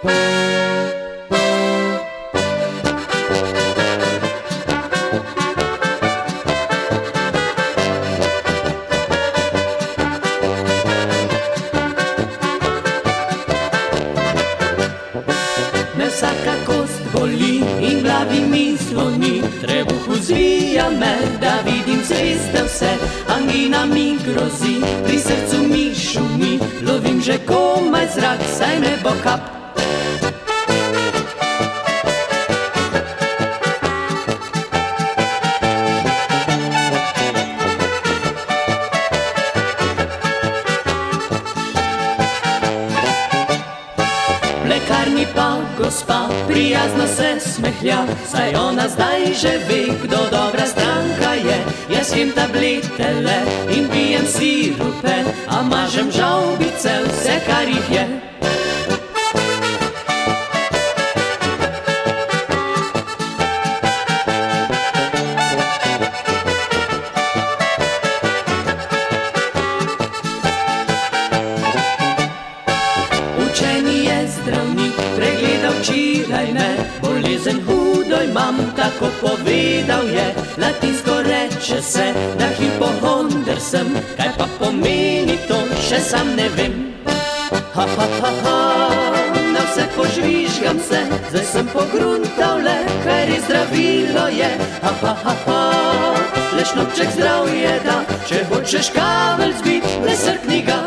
Me vsaka kost boli in glavi mi zvoni, trebuhu zvija me, da vidim zvezde vse. Angina mi grozi, pri srcu mi šumi, lovim že komaj zrak, saj me bo kap. V lekarni pa gospa prijazno se smehlja, saj ona zdaj že ve, kdo dobra stranka je. Jaz jem tablete le in pijem sirupe, a mažem žavbice, vse kar jih je. Učeni je zdravnik, pregledal včeraj me, bolezen hudo imam, tako povedal je. Latinsko reče se, da hipohonder sem, kaj pa pomeni to, še sam ne vem. Ha, ha, ha, ha, na vse požvižgam se, zdaj sem pogruntal le, kaj res zdravilo je. Ha, ha, ha, ha, le šnopček zdravje da, če hočeš kavelj zbit, ne srkni ga.